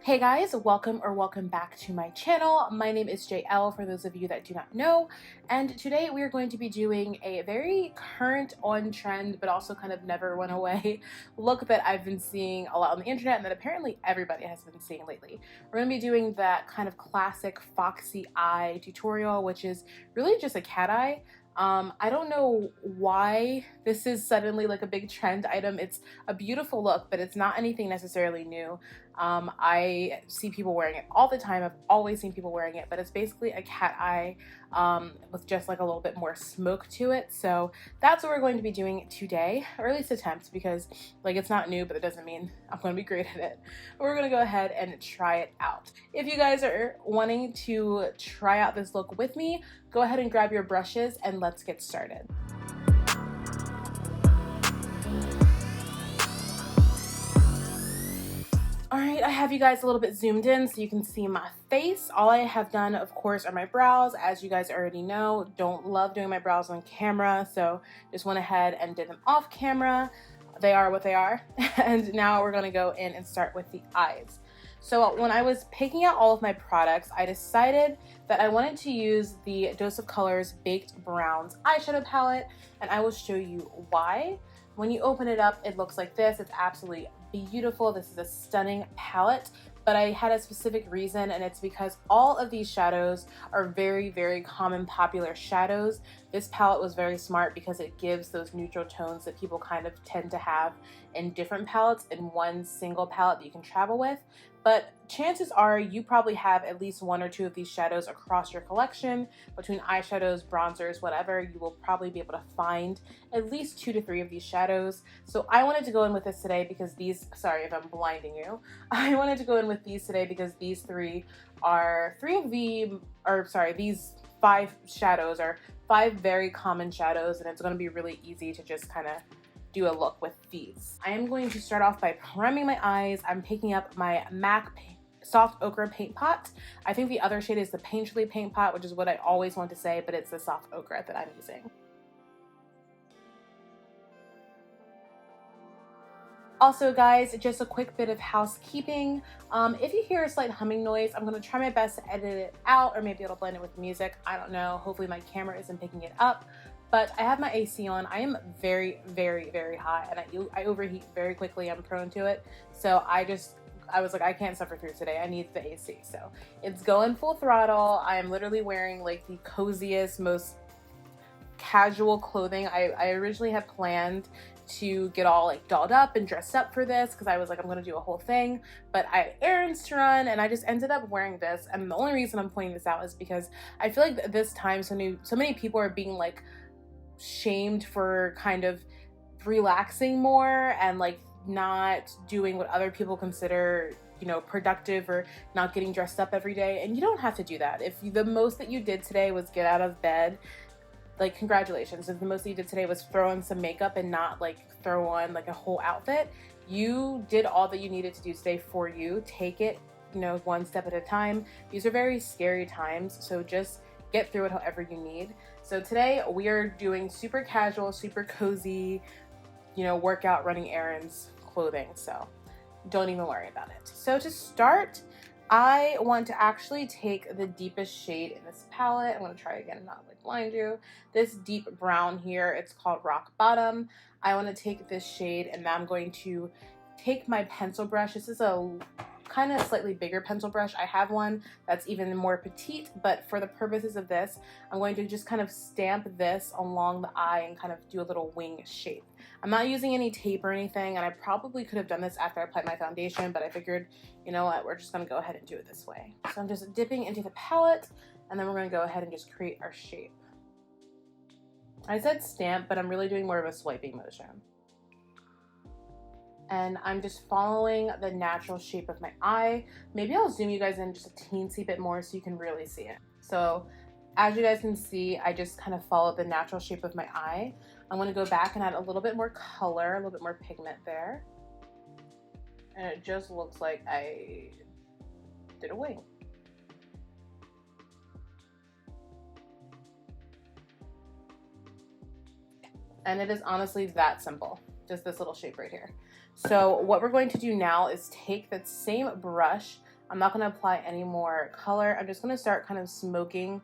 Hey guys, welcome back to my channel. My name is Jael for those of you that do not know, and today we are going to be doing a very current, on trend, but also kind of never went away look that I've been seeing a lot on the internet and that apparently everybody has been seeing lately. We're going to be doing that kind of classic Foxy eye tutorial, which is really just a cat eye. I don't know why this is suddenly like a big trend item. It's a beautiful look, but it's not anything necessarily new. I see people wearing it all the time. I've always seen people wearing it, but it's basically a cat eye with just like a little bit more smoke to it. So that's what we're going to be doing today, or at least attempt, because like it's not new, but it doesn't mean I'm going to be great at it. But we're going to go ahead and try it out. If you guys are wanting to try out this look with me, go ahead and grab your brushes and let's get started. Alright, I have you guys a little bit zoomed in so you can see my face. All I have done, of course, are my brows. As you guys already know, don't love doing my brows on camera, so just went ahead and did them off camera. They are what they are. And now we're going to go in and start with the eyes. So when I was picking out all of my products, I decided that I wanted to use the Dose of Colors Baked Browns eyeshadow palette, and I will show you why. When you open it up, it looks like this. It's absolutely beautiful. This is a stunning palette, but I had a specific reason, and it's because all of these shadows are very, very common, popular shadows. This palette was very smart because it gives those neutral tones that people kind of tend to have in different palettes in one single palette that you can travel with. But chances are you probably have at least one or two of these shadows across your collection. Between eyeshadows, bronzers, whatever, you will probably be able to find at least 2 to 3 of these shadows. So I wanted to go in with this today because these, sorry if I'm blinding you, I wanted to go in with these today because these these 5 shadows are 5 very common shadows, and it's going to be really easy to just kind of do a look with these. I am going to start off by priming my eyes. I'm picking up my MAC Soft Ochre Paint Pot. I think the other shade is the Painterly Paint Pot, which is what I always want to say, but it's the Soft Ochre that I'm using. Also guys, just a quick bit of housekeeping. If you hear a slight humming noise, I'm going to try my best to edit it out, or maybe it'll blend it with music. I don't know. Hopefully my camera isn't picking it up. But I have my AC on. I am very, very, very hot, and I overheat very quickly. I'm prone to it. So I was like, I can't suffer through today. I need the AC. So it's going full throttle. I am literally wearing like the coziest, most casual clothing. I originally had planned to get all like dolled up and dressed up for this because I was like, I'm gonna do a whole thing, but I had errands to run, and I just ended up wearing this. And the only reason I'm pointing this out is because I feel like at this time so many people are being like shamed for kind of relaxing more and like not doing what other people consider, you know, productive, or not getting dressed up every day. And you don't have to do that. If the most that you did today was get out of bed, like, congratulations. If the most that you did today was throw on some makeup and not like throw on like a whole outfit, you did all that you needed to do today for you. Take it, you know, one step at a time. These are very scary times, so just get through it however you need. So today we are doing super casual, super cozy, you know, workout, running errands clothing. So don't even worry about it. So to start, I want to actually take the deepest shade in this palette. I'm going to try again and not like blind you. This deep brown here, it's called Rock Bottom. I want to take this shade, and I'm going to take my pencil brush. This is a kind of slightly bigger pencil brush. I have one that's even more petite, but for the purposes of this, I'm going to just kind of stamp this along the eye and kind of do a little wing shape. I'm not using any tape or anything, and I probably could have done this after I applied my foundation, but I figured, you know what, we're just going to go ahead and do it this way. So I'm just dipping into the palette, and then we're going to go ahead and just create our shape. I said stamp, but I'm really doing more of a swiping motion. And I'm just following the natural shape of my eye. Maybe I'll zoom you guys in just a teensy bit more so you can really see it. So as you guys can see, I just kind of followed the natural shape of my eye. I'm going to go back and add a little bit more color, a little bit more pigment there. And it just looks like I did a wing. And it is honestly that simple. Just this little shape right here. So what we're going to do now is take that same brush I'm not going to apply any more color. I'm just going to start kind of smoking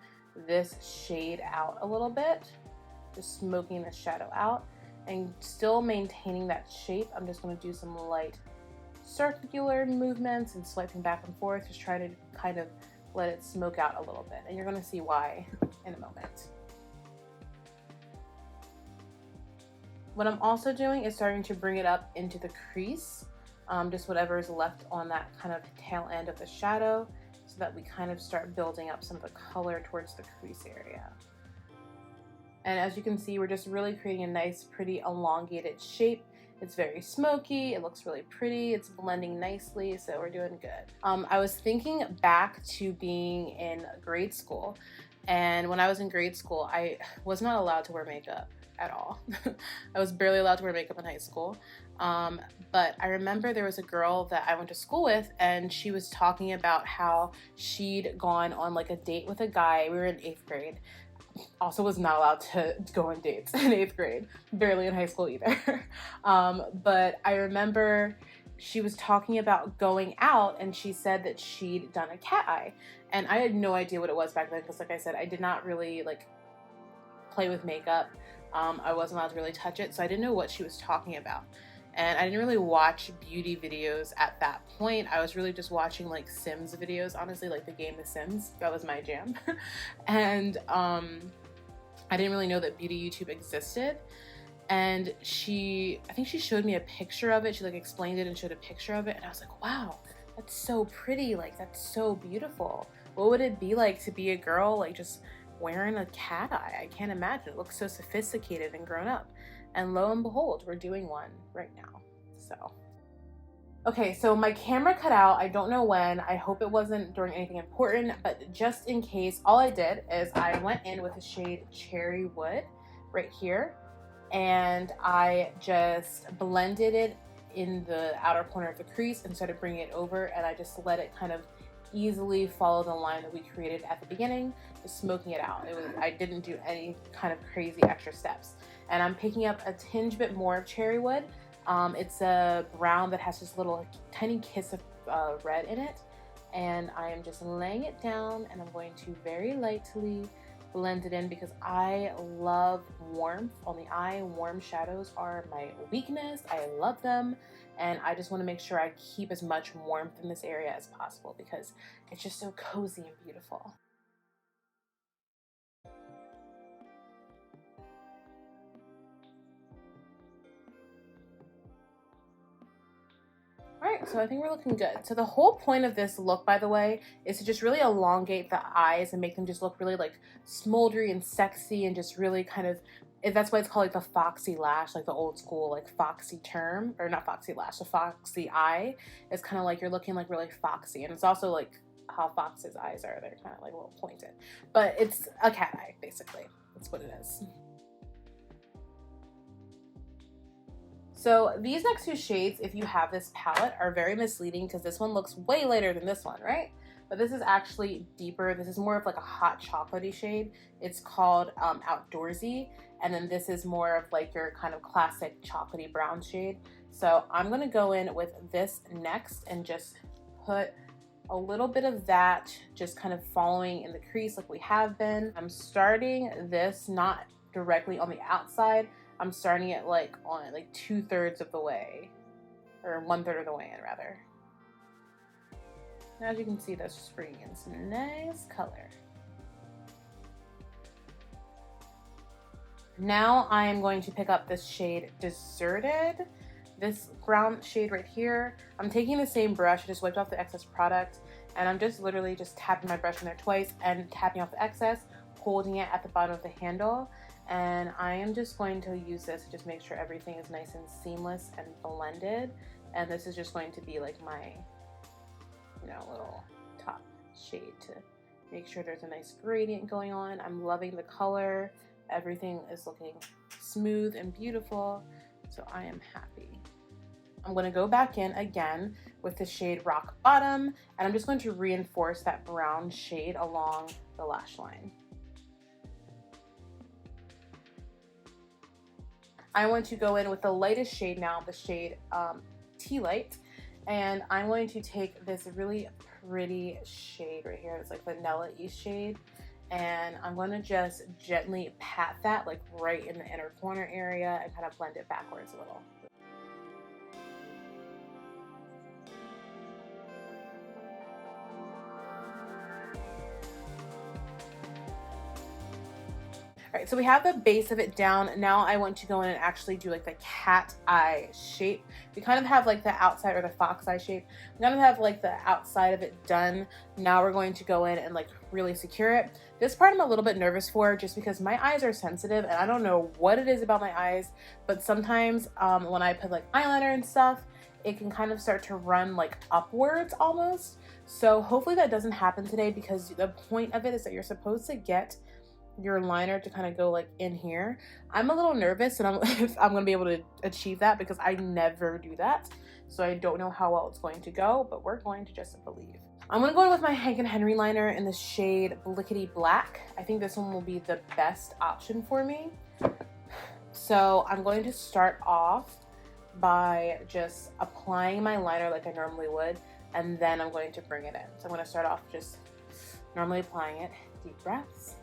this shade out a little bit. Just smoking the shadow out and still maintaining that shape. I'm just going to do some light circular movements and swiping back and forth, just try to kind of let it smoke out a little bit. And you're going to see why in a moment. What I'm also doing is starting to bring it up into the crease. Just whatever is left on that kind of tail end of the shadow, so that we kind of start building up some of the color towards the crease area. And as you can see, we're just really creating a nice, pretty elongated shape. It's very smoky, it looks really pretty, it's blending nicely, so we're doing good. I was thinking back to being in grade school, and when I was in grade school, I was not allowed to wear makeup at all. I was barely allowed to wear makeup in high school. But I remember there was a girl that I went to school with, and she was talking about how she'd gone on like a date with a guy. We were in 8th grade. Also was not allowed to go on dates in 8th grade, barely in high school either. But I remember she was talking about going out, and she said that she'd done a cat eye, and I had no idea what it was back then, because like I said, I did not really like play with makeup. I wasn't allowed to really touch it, so I didn't know what she was talking about. And I didn't really watch beauty videos at that point. I was really just watching like Sims videos, honestly, like the game The Sims. That was my jam. And I didn't really know that beauty YouTube existed. And I think she showed me a picture of it. She like explained it and showed a picture of it. And I was like, wow, that's so pretty. Like, that's so beautiful. What would it be like to be a girl like just wearing a cat eye? I can't imagine. It looks so sophisticated and grown up. And lo and behold, we're doing one right now. So, okay, so my camera cut out. I don't know when. I hope it wasn't during anything important, but just in case, all I did is I went in with the shade Cherry Wood right here, and I just blended it in the outer corner of the crease and started bringing it over, and I just let it kind of easily follow the line that we created at the beginning, just smoking it out. I didn't do any kind of crazy extra steps. And I'm picking up a tinge bit more of Cherry Wood. It's a brown that has just a little tiny kiss of red in it. And I am just laying it down, and I'm going to very lightly blend it in because I love warmth on the eye. Warm shadows are my weakness. I love them. And I just want to make sure I keep as much warmth in this area as possible because it's just so cozy and beautiful. Alright, so I think we're looking good. So the whole point of this look, by the way, is to just really elongate the eyes and make them just look really like smoldery and sexy and just really kind of, that's why it's called like the Foxy lash, like the old school like Foxy term, or not Foxy lash, the Foxy eye. It's kind of like you're looking like really foxy, and it's also like how Fox's eyes are. They're kind of like a little pointed, but it's a cat eye basically. That's what it is. So these next two shades, if you have this palette, are very misleading because this one looks way lighter than this one, right? But this is actually deeper. This is more of like a hot chocolatey shade. It's called Outdoorsy. And then this is more of like your kind of classic chocolatey brown shade. So I'm gonna go in with this next and just put a little bit of that, just kind of following in the crease like we have been. I'm starting this not directly on the outside. I'm starting it like on like 2/3 of the way, or 1/3 of the way in rather. As you can see, that's just bringing in some nice color. Now I am going to pick up this shade Deserted, this brown shade right here. I'm taking the same brush, I just wiped off the excess product, and I'm just literally just tapping my brush in there twice and tapping off the excess, holding it at the bottom of the handle. And I am just going to use this to just make sure everything is nice and seamless and blended. And this is just going to be like my, you know, little top shade to make sure there's a nice gradient going on. I'm loving the color. Everything is looking smooth and beautiful. So I am happy. I'm going to go back in again with the shade Rock Bottom, and I'm just going to reinforce that brown shade along the lash line. I want to go in with the lightest shade now, the shade Tea Light, and I'm going to take this really pretty shade right here. It's like Vanilla East shade. And I'm going to just gently pat that like right in the inner corner area and kind of blend it backwards a little. All right, so we have the base of it down. Now I want to go in and actually do like the cat eye shape. We kind of have like the outside, or the fox eye shape. We kind of have like the outside of it done. Now we're going to go in and like really secure it. This part I'm a little bit nervous for, just because my eyes are sensitive and I don't know what it is about my eyes, but sometimes when I put like eyeliner and stuff, it can kind of start to run like upwards almost. So hopefully that doesn't happen today, because the point of it is that you're supposed to get your liner to kind of go like in here. I'm a little nervous and if I'm gonna be able to achieve that, because I never do that. So I don't know how well it's going to go, but we're going to just believe. I'm gonna go in with my Hank & Henry liner in the shade Blickity Black. I think this one will be the best option for me. So I'm going to start off by just applying my liner like I normally would, and then I'm going to bring it in. So I'm gonna start off just normally applying it. Deep breaths.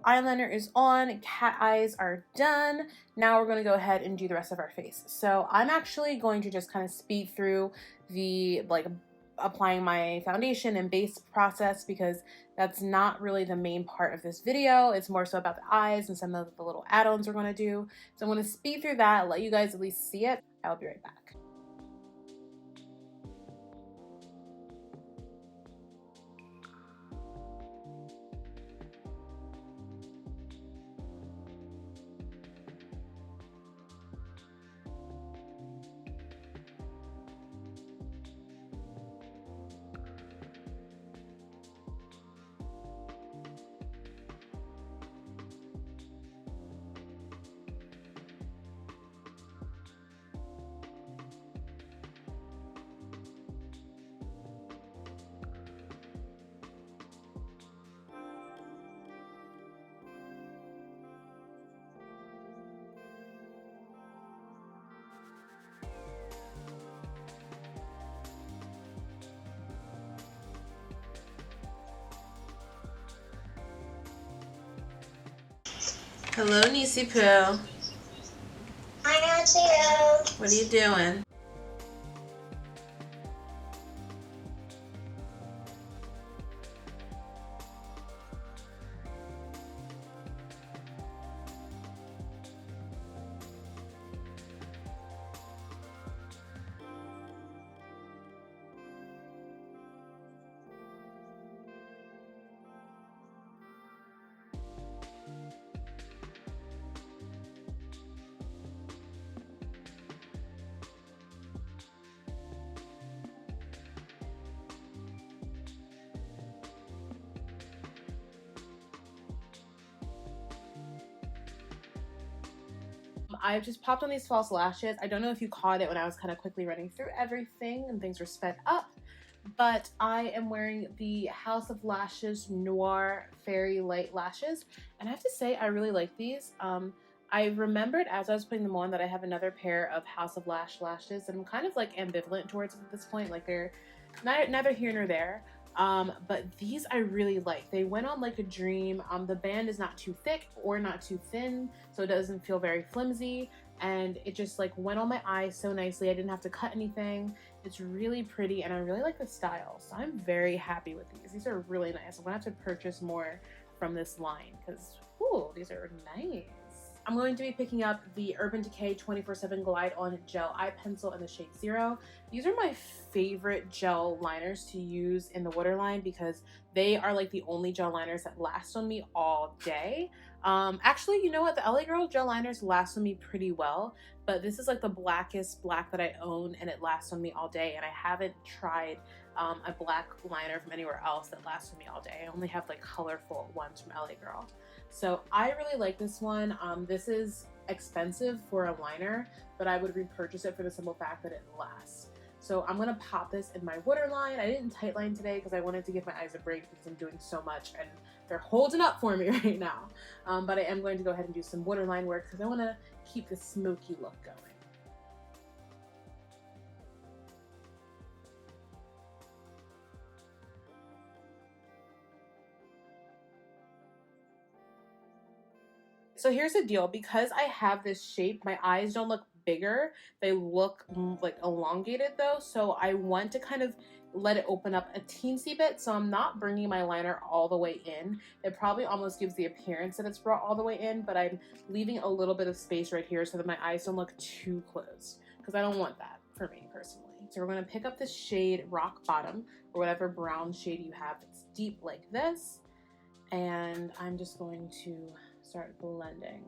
Eyeliner is on, cat eyes are done. Now we're going to go ahead and do the rest of our face. So I'm actually going to just kind of speed through the like applying my foundation and base process, because that's not really the main part of this video. It's more so about the eyes and some of the little add-ons we're going to do. So I'm going to speed through that, let you guys at least see it. I'll be right back. Hello, Niecy Poo. Hi, Jael. What are you doing? I've just popped on these false lashes. I don't know if you caught it when I was kind of quickly running through everything and things were sped up, but I am wearing the House of Lashes Noir Fairy Light Lashes, and I have to say I really like these. I remembered as I was putting them on that I have another pair of House of lashes, and I'm kind of like ambivalent towards them at this point. Like they're neither here nor there. But these I really like. They went on like a dream. The band is not too thick or not too thin, so it doesn't feel very flimsy, and it just like went on my eyes so nicely. I didn't have to cut anything. It's really pretty, and I really like the style, so I'm very happy with these. These are really nice. I'm gonna have to purchase more from this line, because these are nice. I'm going to be picking up the Urban Decay 24/7 Glide On Gel Eye Pencil in the shade 0. These are my favorite gel liners to use in the waterline, because they are like the only gel liners that last on me all day. Actually, you know what? The LA Girl gel liners last on me pretty well, but this is like the blackest black that I own, and it lasts on me all day, and I haven't tried a black liner from anywhere else that lasts with me all day. I only have like colorful ones from LA Girl. So I really like this one. This is expensive for a liner, but I would repurchase it for the simple fact that it lasts. So I'm gonna pop this in my waterline. I didn't tightline today because I wanted to give my eyes a break because I'm doing so much and they're holding up for me right now. But I am going to go ahead and do some waterline work because I wanna keep the smoky look going. So here's the deal, because I have this shape, my eyes don't look bigger, they look like elongated though, so I want to kind of let it open up a teensy bit, so I'm not bringing my liner all the way in. It probably almost gives the appearance that it's brought all the way in, but I'm leaving a little bit of space right here so that my eyes don't look too closed, because I don't want that for me personally. So we're going to pick up this shade Rock Bottom, or whatever brown shade you have that's deep like this, and I'm just going to start blending,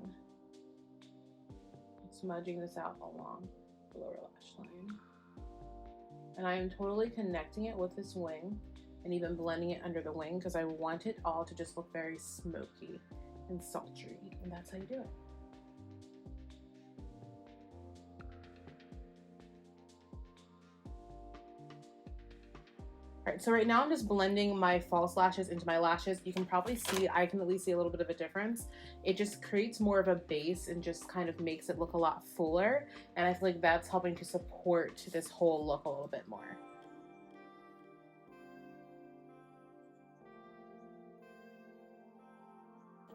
smudging this out along the lower lash line. And I am totally connecting it with this wing and even blending it under the wing because I want it all to just look very smoky and sultry, and that's how you do it. Alright, so right now I'm just blending my false lashes into my lashes. You can probably see, I can at least see a little bit of a difference. It just creates more of a base and just kind of makes it look a lot fuller. And I feel like that's helping to support this whole look a little bit more.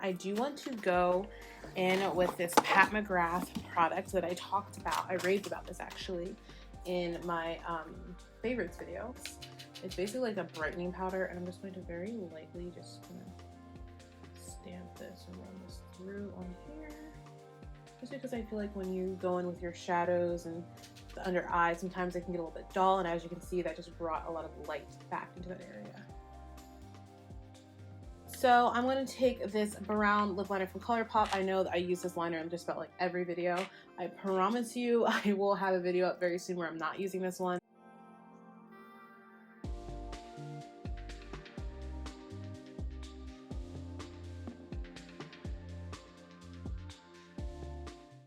I do want to go in with this Pat McGrath product that I talked about. I raved about this actually in my favorites video. It's basically like a brightening powder, and I'm just going to very lightly just kind of stamp this and run this through on here. Just because I feel like when you go in with your shadows and the under eye, sometimes they can get a little bit dull, and as you can see, that just brought a lot of light back into that area. So I'm going to take this brown lip liner from ColourPop. I know that I use this liner in just about like every video. I promise you I will have a video up very soon where I'm not using this one.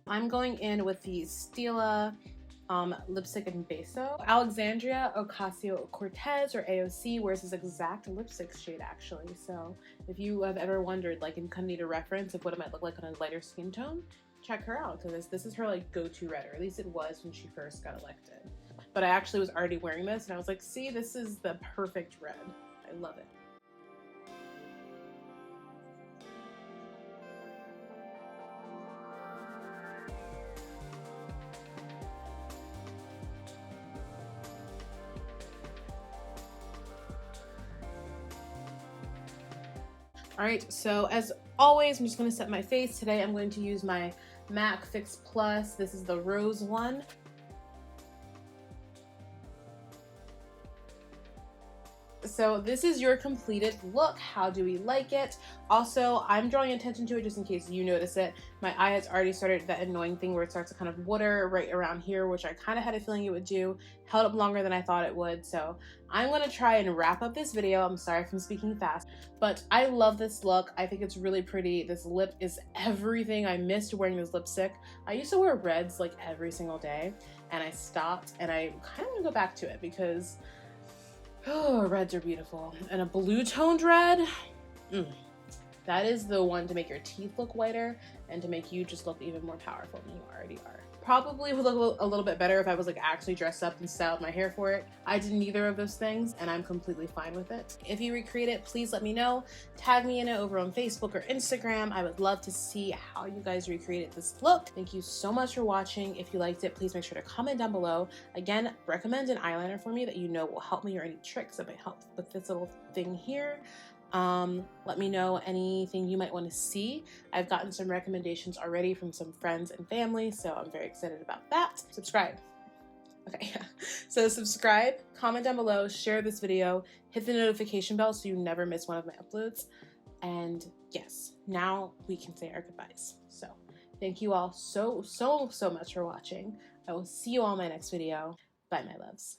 I'm going in with the Stila lipstick in Beso. Alexandria Ocasio-Cortez, or AOC, wears this exact lipstick shade actually. So if you have ever wondered, like, and kind of need a reference of what it might look like on a lighter skin tone, check her out, because this is her like go-to red, or at least it was when she first got elected. But I actually was already wearing this and I was like, see, this is the perfect red. I love it. All right, so as always, I'm just going to set my face. Today I'm going to use my MAC Fix Plus. This is the rose one. So this is your completed look. How do we like it? Also, I'm drawing attention to it just in case you notice it. My eye has already started that annoying thing where it starts to kind of water right around here, which I kind of had a feeling it would do. Held up longer than I thought it would. So I'm going to try and wrap up this video. I'm sorry if I'm speaking fast, but I love this look. I think it's really pretty. This lip is everything. I missed wearing this lipstick. I used to wear reds like every single day, and I stopped, and I kind of want to go back to it because oh, reds are beautiful. And a blue toned red, that is the one to make your teeth look whiter and to make you just look even more powerful than you already are. Probably would look a little bit better if I was like actually dressed up and styled my hair for it. I did neither of those things and I'm completely fine with it. If you recreate it, please let me know. Tag me in it over on Facebook or Instagram. I would love to see how you guys recreated this look. Thank you so much for watching. If you liked it, please make sure to comment down below. Again, recommend an eyeliner for me that you know will help me, or any tricks that might help with this little thing here. Let me know anything you might want to see. I've gotten some recommendations already from some friends and family, so I'm very excited about that. Subscribe. Okay, so subscribe, comment down below, share this video, hit the notification bell so you never miss one of my uploads. And yes, now we can say our goodbyes. So thank you all so much for watching. I will see you all in my next video. Bye, my loves.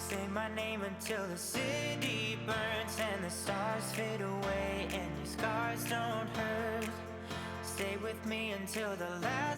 Say my name until the city burns and the stars fade away and your scars don't hurt. Stay with me until the last